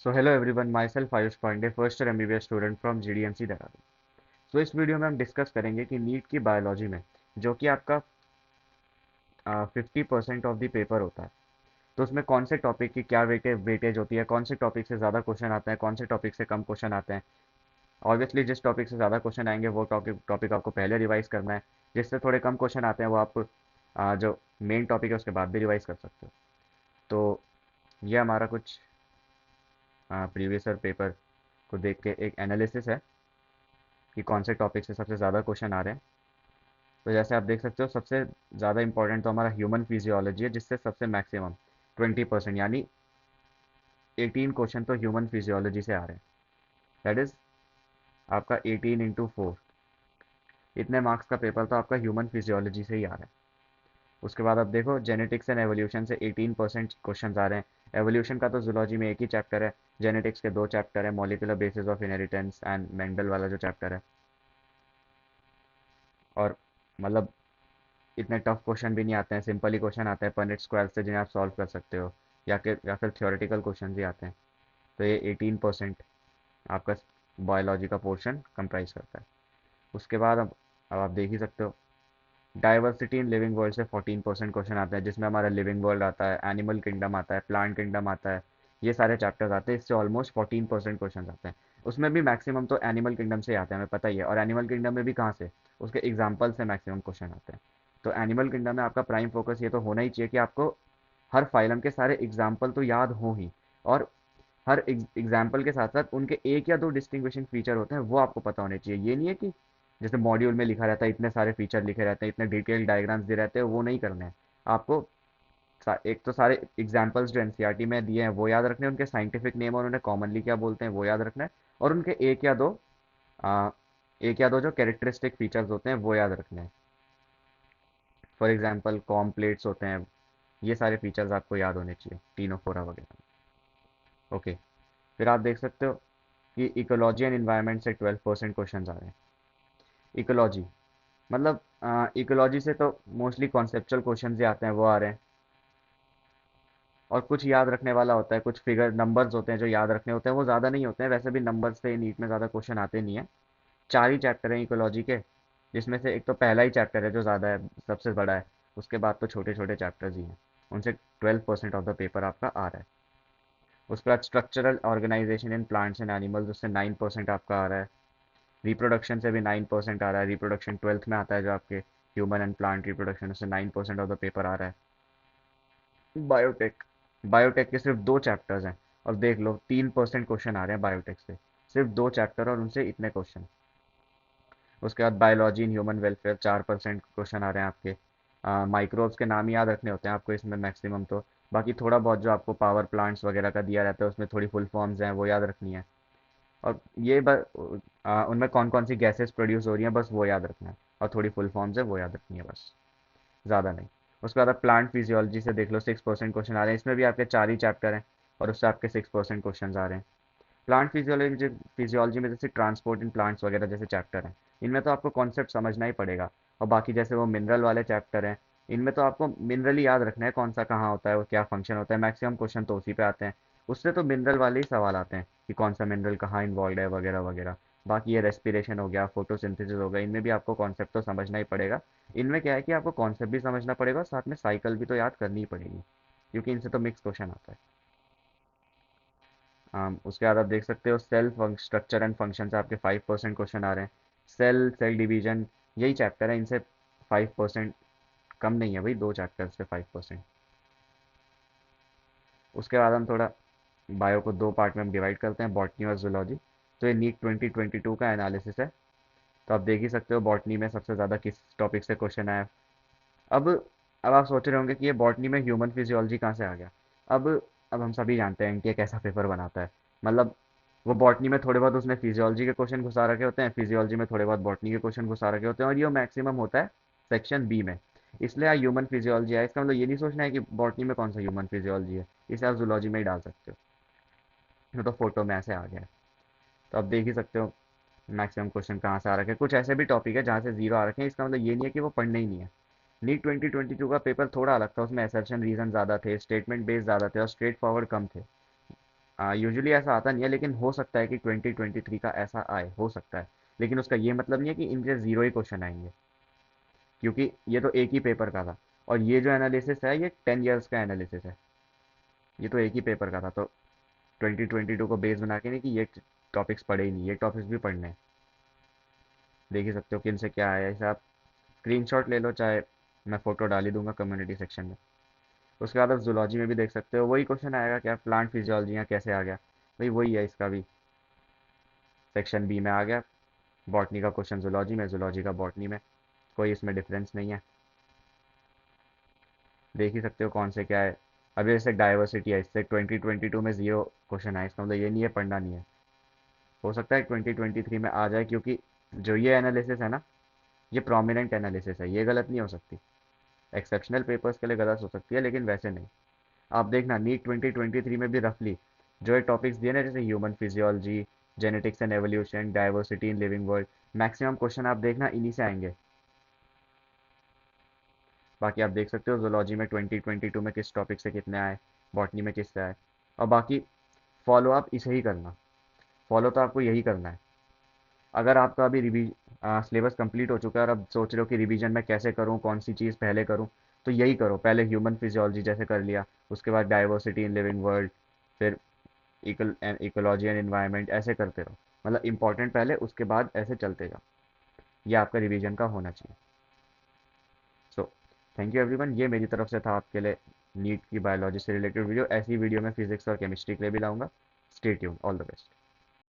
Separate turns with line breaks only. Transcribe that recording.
So hello everyone, myself Ayush Pandey, first year MBBS student from GDMC Dehradun. So इस video में हम discuss करेंगे कि नीट की बायोलॉजी में जो कि आपका 50% ऑफ द पेपर होता है, तो उसमें कौन से टॉपिक की क्या वेटेज होती है, कौन से टॉपिक से ज़्यादा क्वेश्चन आते हैं, कौन से टॉपिक से कम क्वेश्चन आते हैं। ऑब्वियसली जिस टॉपिक से ज़्यादा क्वेश्चन आएंगे वो टॉपिक टॉपिक आपको पहले रिवाइज करना है। जिससे थोड़े कम क्वेश्चन आते हैं वो आप जो मेन टॉपिक है उसके बाद भी रिवाइज कर सकते हो। तो ये हमारा कुछ प्रीवियस ईयर पेपर को देख के एक एनालिसिस है कि कौन से टॉपिक से सबसे ज़्यादा क्वेश्चन आ रहे हैं। तो जैसे आप देख सकते हो सबसे ज़्यादा इंपॉर्टेंट तो हमारा ह्यूमन फिजियोलॉजी है, जिससे सबसे मैक्सिमम 20% यानी 18 क्वेश्चन तो ह्यूमन फिजियोलॉजी से आ रहे हैं। दैट इज़ आपका 18 × 4, इतने मार्क्स का पेपर तो आपका ह्यूमन फिजियोलॉजी से ही आ रहा है। उसके बाद आप देखो जेनेटिक्स एंड एवोल्यूशन से 18% क्वेश्चन आ रहे हैं। एवोल्यूशन का तो जूलॉजी में एक ही चैप्टर है, जेनेटिक्स के दो चैप्टर है, molecular basis of inheritance and Mendel वाला जो चैप्टर है। और मतलब इतने टफ क्वेश्चन भी नहीं आते हैं, सिंपल ही क्वेश्चन आते हैं पनेट स्क्वायर से जिन्हें आप सॉल्व कर सकते हो, या फिर थ्योरेटिकल क्वेश्चन भी आते हैं। तो ये 18% आपका बायोलॉजी का पोर्शन कंप्राइज करता है। उसके बाद अब आप देख ही सकते हो डाइवर्सिटी इन लिविंग वर्ल्ड से 14% क्वेश्चन आते हैं, जिसमें हमारा लिविंग वर्ल्ड आता है, एनिमल किंगडम आता है, प्लांट किंगडम आता है। ये सारे चैप्टर्स आते हैं, इससे ऑलमोस्ट 14% क्वेश्चन आते हैं। उसमें भी मैक्सिमम तो एनिमल किंगडम से ही आते हैं, हमें पता ही है। और एनिमल किंगडम में भी कहाँ से, उसके एग्जाम्पल से मैक्सिमम क्वेश्चन आते हैं। तो एनिमल किंगडम में आपका प्राइम फोकस ये तो होना ही चाहिए कि आपको हर फाइलम के सारे एग्जाम्पल तो याद हो ही, और हर एग्जाम्पल के साथ साथ उनके एक या दो डिस्टिंग्विशिंग फीचर होते हैं वो आपको पता होने चाहिए। ये नहीं है कि जैसे मॉड्यूल में लिखा रहता है इतने सारे फीचर लिखे रहते हैं, इतने डिटेल डायग्राम्स दिए रहते हैं, वो नहीं करने हैं आपको। एक तो सारे एग्जाम्पल्स जो एनसीईआरटी में दिए हैं वो याद रखने हैं, उनके साइंटिफिक नेम और उन्हें कॉमनली क्या बोलते हैं वो याद रखना है, और उनके आ, एक या दो जो कैरेक्टरिस्टिक फीचर्स होते हैं वो याद रखने हैं। फॉर एग्जाम्पल कॉम प्लेट्स होते हैं, ये सारे फीचर्स आपको याद होने चाहिए, तीनों फोरा वगैरह। ओके, फिर आप देख सकते हो कि इकोलॉजी एंड इन्वायरमेंट से 12% क्वेश्चन आ रहे हैं। इकोलॉजी मतलब इकोलॉजी से तो मोस्टली कॉन्सेप्चुअल क्वेश्चन ही आते हैं, वो आ रहे हैं। और कुछ याद रखने वाला होता है, कुछ फिगर नंबर्स होते हैं जो याद रखने होते हैं, वो ज़्यादा नहीं होते हैं। वैसे भी नंबर्स से नीट में ज़्यादा क्वेश्चन आते नहीं है। चार ही चैप्टर हैं इकोलॉजी के, जिसमें से एक तो पहला ही चैप्टर है जो ज़्यादा है, सबसे बड़ा है। उसके बाद तो छोटे छोटे चैप्टर्स ही हैं, उनसे 12% ऑफ द पेपर आपका आ रहा है। उसके बाद structural organisation in plants and animals, उससे 9% आपका आ रहा है। रिप्रोडक्शन से भी 9% आ रहा है, रिप्रोडक्शन 12th में आता है जो आपके ह्यूमन एंड प्लांट रिप्रोडक्शन, उससे 9% ऑफ द पेपर आ रहा है। बायोटेक, बायोटेक के सिर्फ दो चैप्टर्स हैं, और देख लो 3% क्वेश्चन आ रहे हैं बायोटेक से, सिर्फ दो चैप्टर और उनसे इतने क्वेश्चन। उसके बाद biology in human welfare 4% question आ रहे हैं आपके। माइक्रोब्स के नाम ही याद रखने होते हैं आपको इसमें मैक्सिमम तो। बाकी थोड़ा बहुत जो आपको पावर प्लांट्स वगैरह का दिया रहता है उसमें थोड़ी फुल फॉर्म्स हैं वो याद रखनी है। और उनमें कौन कौन सी गैसेस प्रोड्यूस हो रही हैं बस वो याद रखना है, और थोड़ी फुल फॉर्म्स है वो याद रखनी है बस, ज़्यादा नहीं। उसके बाद आप प्लांट फिजियोलॉजी से देख लो 6% क्वेश्चन आ रहे हैं, इसमें भी आपके चार ही चैप्टर हैं और उससे आपके 6% क्वेश्चन आ रहे हैं। प्लांट फिजियोलॉजी फिजियोलॉजी में जैसे ट्रांसपोर्ट इन प्लांट्स वगैरह जैसे चैप्टर हैं, इनमें तो आपको कॉन्सेप्ट समझना ही पड़ेगा। और बाकी जैसे वो मिनरल वाले चैप्टर हैं, इनमें तो आपको मिनरल ही याद रखना है, कौन सा कहाँ होता है, वो क्या फंक्शन होता है, मैक्सिमम क्वेश्चन तो उसी पे आते हैं। उससे तो मिनरल वाले ही सवाल आते हैं कि कौन सा मिनरल कहाँ इन्वॉल्व है वगैरह वगैरह। बाकी ये रेस्पिरेशन हो गया, फोटोसिंथेसिस हो गया, इनमें भी आपको कॉन्सेप्ट तो समझना ही पड़ेगा। इनमें क्या है कि आपको कॉन्सेप्ट भी समझना पड़ेगा और साथ में साइकिल भी तो याद करनी ही पड़ेगी, क्योंकि इनसे तो मिक्स क्वेश्चन आता है। उसके बाद आप देख सकते हो सेल स्ट्रक्चर एंड फंक्शन से आपके 5% क्वेश्चन आ रहे हैं। सेल सेल डिवीजन यही चैप्टर है, इनसे 5%, कम नहीं है भाई, दो चैप्टर से 5%। उसके बाद हम थोड़ा बायो को दो पार्ट में हम डिवाइड करते हैं, बॉटनी और जूलॉजी। तो ये नीट 2022 का एनालिसिस है। तो आप देख ही सकते हो बॉटनी में सबसे ज़्यादा किस टॉपिक से क्वेश्चन आया। अब अब आप सोच रहे होंगे कि ये बॉटनी में ह्यूमन फिजियोलॉजी कहाँ से आ गया। अब अब हम सभी जानते हैं एनटीए कैसा पेपर बनाता है। मतलब वो बॉटनी में थोड़े बहुत उसने फिजियोलॉजी के क्वेश्चन घुसा रखे होते हैं, फिजियोलॉजी में थोड़े बहुत बॉटनी के क्वेश्चन घुसा रखे होते हैं, और ये मैक्सिमम होता है सेक्शन बी में। इसलिए यहाँ ह्यूमन फिजियोलॉजी है, इसका मतलब ये नहीं सोचना है कि बॉटनी में कौन सा ह्यूमन फिजियोलॉजी है, इसे आप जूलॉजी में ही डाल सकते हो। ये तो फोटो में ऐसे आ गया है। तो आप देख ही सकते हो मैक्सिमम क्वेश्चन कहाँ से आ रखे हैं। कुछ ऐसे भी टॉपिक है जहाँ से जीरो आ रखे हैं, इसका मतलब ये नहीं है कि वो पढ़ने ही नहीं है। नीट 2022 का पेपर थोड़ा अलग था, उसमें असर्शन रीजन ज़्यादा थे, स्टेटमेंट बेस्ड ज़्यादा थे और स्ट्रेट फॉरवर्ड कम थे। यूजुअली ऐसा आता नहीं है, लेकिन हो सकता है कि 2023 का ऐसा आए, हो सकता है। लेकिन उसका ये मतलब नहीं है कि इनके ज़ीरो ही क्वेश्चन आएंगे, क्योंकि ये तो एक ही पेपर का था। और ये जो एनालिसिस है ये 10 ईयर्स का एनालिसिस है, ये तो एक ही पेपर का था। तो 2022 को बेस बना के नहीं कि ये टॉपिक्स पढ़े ही नहीं, ये टॉपिक्स भी पढ़ने हैं। देख ही सकते हो किन से क्या आया, ऐसे आप स्क्रीनशॉट ले लो, चाहे मैं फ़ोटो डाल ही दूंगा कम्युनिटी सेक्शन में। उसके बाद आप जूलॉजी में भी देख सकते हो, वही क्वेश्चन आएगा क्या, प्लांट फिजियोलॉजी यहाँ कैसे आ गया। भाई वही है, इसका भी सेक्शन बी में आ गया, बॉटनी का क्वेश्चन जूलॉजी में, जूलॉजी का बॉटनी में, कोई इसमें डिफरेंस नहीं है। देख ही सकते हो कौन से क्या है। अभी जैसे डाइवर्सिटी है, इससे 2022 में ज़ीरो क्वेश्चन आए, इसका मतलब ये नहीं है पढ़ना नहीं है। हो सकता है 2023 में आ जाए, क्योंकि जो ये एनालिसिस है ना, ये प्रोमिनेंट एनालिसिस है, ये गलत नहीं हो सकती। एक्सेप्शनल पेपर्स के लिए गलत हो सकती है, लेकिन वैसे नहीं। आप देखना नीट 2023 में भी रफली जो ये टॉपिक्स दिए ना, जैसे human physiology, genetics and evolution, diversity in living world, maximum question आप देखना इन्हीं से आएंगे। बाकी आप देख सकते हो जूलॉजी में 2022 में किस टॉपिक से कितने आए, बॉटनी में किससे आए। और बाकी फॉलो आप इसे ही करना, फॉलो तो आपको यही करना है। अगर आपका अभी सिलेबस कंप्लीट हो चुका है और अब सोच रहे हो कि रिवीजन में कैसे करूँ, कौन सी चीज़ पहले करूँ, तो यही करो। पहले ह्यूमन फिजियोलॉजी जैसे कर लिया, उसके बाद डाइवर्सिटी इन लिविंग वर्ल्ड, फिर इकोलॉजी एंड एनवायरनमेंट, ऐसे करते रहो। मतलब इंपॉर्टेंट पहले, उसके बाद ऐसे चलते जाओ। ये आपका रिवीजन का होना चाहिए। सो थैंक यू एवरीवन, ये मेरी तरफ से था आपके लिए नीट की बायोलॉजी से रिलेटेड वीडियो। ऐसी वीडियो मैं फिजिक्स और केमिस्ट्री के लिए भी लाऊंगा। Stay tuned, all the best.